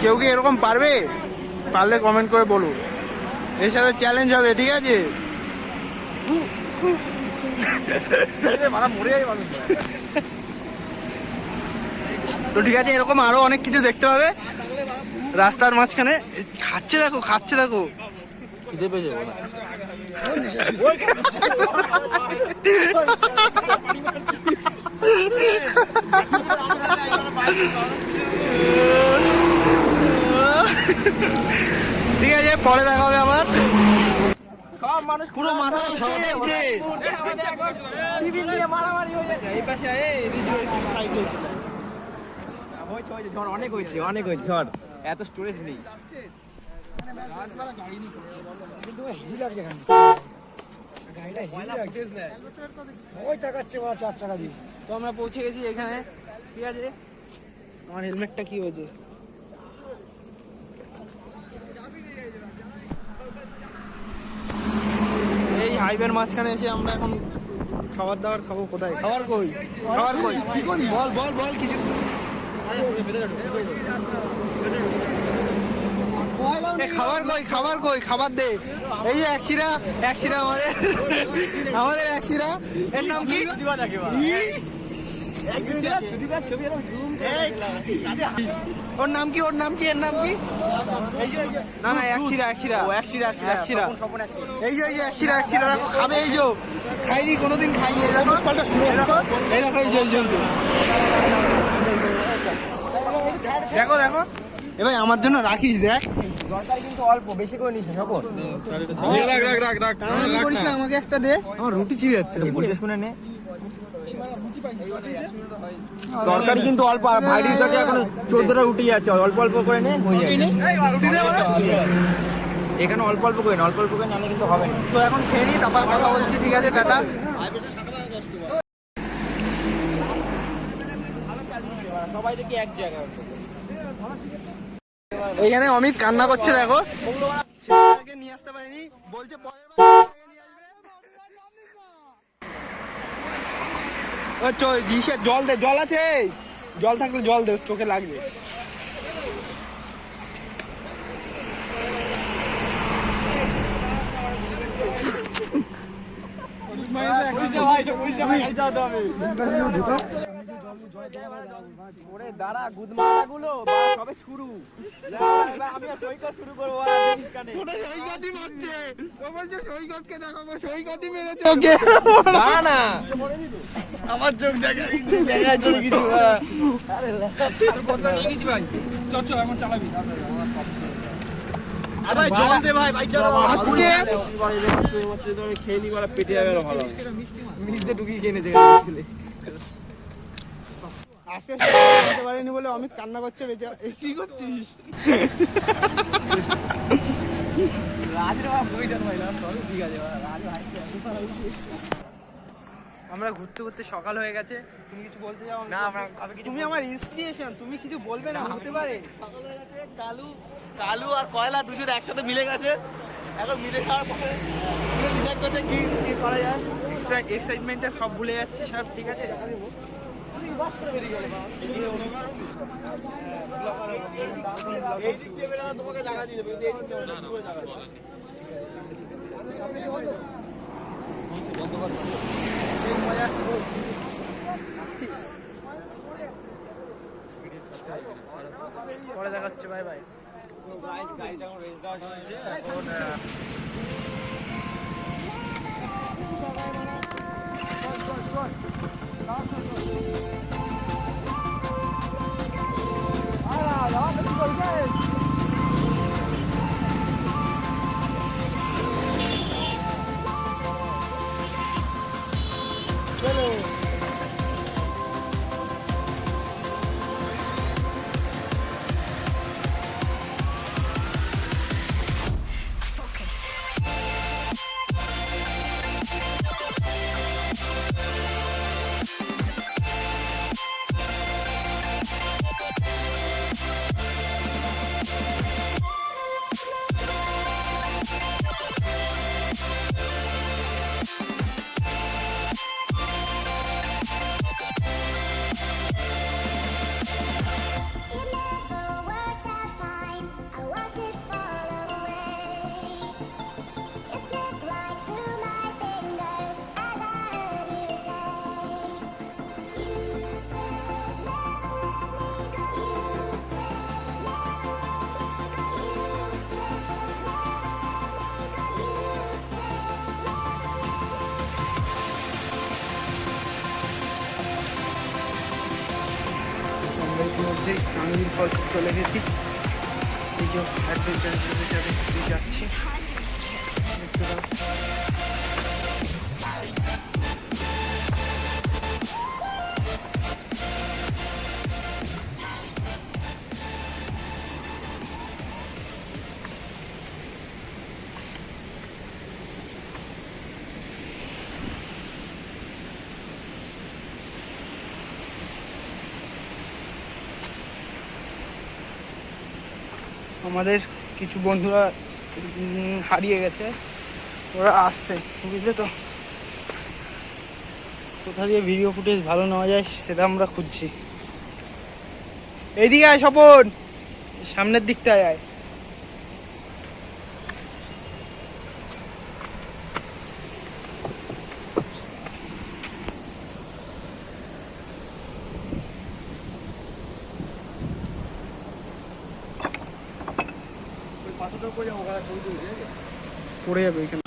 কেউ কি এরকম পারবে? পারলে কমেন্ট করে বলুন, এর সাথে চ্যালেঞ্জ হবে, ঠিক আছে? তো ঠিক আছে, এরকম আরো অনেক কিছু দেখতে পাবে রাস্তার মাঝখানে। খাচ্ছে দেখো, খাচ্ছে দেখো। খিদে পেয়ে যাবো না। ঠিক আছে, পরে দেখা হবে আবার। সব মানুষ পুরো মাথা অনেক হয়েছে, অনেক হয়েছে ঝড়, এত স্টোরেজ নেই। তো আমরা পৌঁছে গেছি এখানে, ঠিক আছে? আমার হেলমেটটা কি হয়েছে? এই হাইওয়ের মাঝখানে এসে আমরা এখন খাবার দাবার খাবো। কোথায় খাবার? কই খাবার? কই কি করি? বল বল বল কিছু। খাবার কই? খাবার কই? খাবার দে। এই যে একশিরা, একশিরা আমাদের, আমাদের একশিরা। এর নাম কি? ওর নাম কি? ওর নাম কি? এর নাম কি? না না, একশিরা, একশিরা, একশিরা, একশিরা। এই যে এই যে একশিরা, একশিরা দেখো খাবে। এই যে খাইনি, কোনোদিন খাইনি। দেখো এই দেখো, এই যে দেখো দেখো। এ ভাই আমার জন্য রাখিস, দেখ। দরকার কিন্তু অল্প, বেশি করে নিস সকল। করিস না, আমাকে একটা দে। আমার রুটি ছিঁড়ে যাচ্ছে, বুঝে শুনে নে। তরকারি কিন্তু অল্প, আর ভাইটির সাথে এখন 14টা রুটি আছে, অল্প অল্প করে নে, হয়ে যাবে। এখানে অল্প অল্প করে অল্প অল্প করে নালে কিন্তু হবে না। তো এখন খেয়ে নি, তারপর কথা বলছি, ঠিক আছে? টাটা। সবাই দেখি এক জায়গায়। এইখানে অমিত কান্না করছে, দেখো। নিয়ে আসতে পারিনি, বলছে পরের বার নিয়ে আসবে। জল দে, জল আছে? জল থাকলে জল দে, চোখে লাগবে। ওরে দাঁড়া, গুদমারা গুলো সবে শুরু। আমি সৈকত শুরু করবো। সৈকতই মারছে, ও বলছে সৈকতকে দেখাবো, সৈকতই মেরেছে ওকে। না না, আমার চোখ দেখা কিছু। নিয়ে গেছি ভাই, চল এখন চালাবি। ভাই জল দে ভাই, বাইক চালাবো আজকে। খেয়ে নি, পেটে যাবে ভালো। মিষ্টি ঢুকিয়ে খেয়ে নিতে গেছিলে। আজকে বলতে পারিনি বলে অমিত কান্না করছে, বেচারা। কি করছিস? আমরা ঘুরতে ঘুরতে সকাল হয়ে গেছে। তুমি কিছু বলতে চাও? না, তুমি আমার ইন্সপিরেশন, তুমি কিছু বলবে না? হতে পারে সকাল হয়ে গেছে, কালু আর কয়লা দুজন একসাথে মিলে গেছে। এখন মিলে যাওয়ার পরে ডিসাইড করছে কি করা যায়। এক্সাইটমেন্টে সব ভুলে যাচ্ছি সব, ঠিক আছে? তোমাকে জায়গা দিয়ে দেবে। পরে দেখাচ্ছে, বাই বাই। গাড়ি যখন রেস দেওয়া চলছে এখন। Focus. সেই টাঙ্গির ফল চলে গেছি। এই যে অ্যাডভেঞ্চার হিসেবে যাচ্ছি। দেখতে দাও। আমাদের কিছু বন্ধুরা হারিয়ে গেছে, ওরা আসছে, বুঝলে তো। কোথা দিয়ে ভিডিও ফুটেজ ভালো নেওয়া যায় সেটা আমরা খুঁজছি। এইদিকে আয় স্বপন, সামনের দিকটায় আয়। পড়ে যাবে এখানে।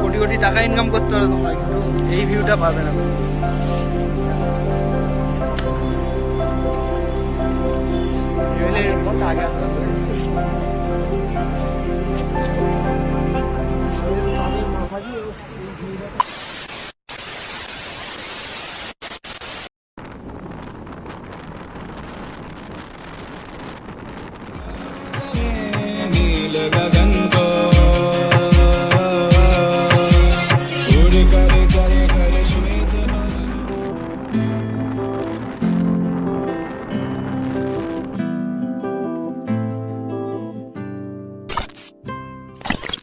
কোটি কোটি টাকা ইনকাম করতে পারো তোমরা, কিন্তু এই ভিউটা পাবে না। আগে আসলাম नील गगन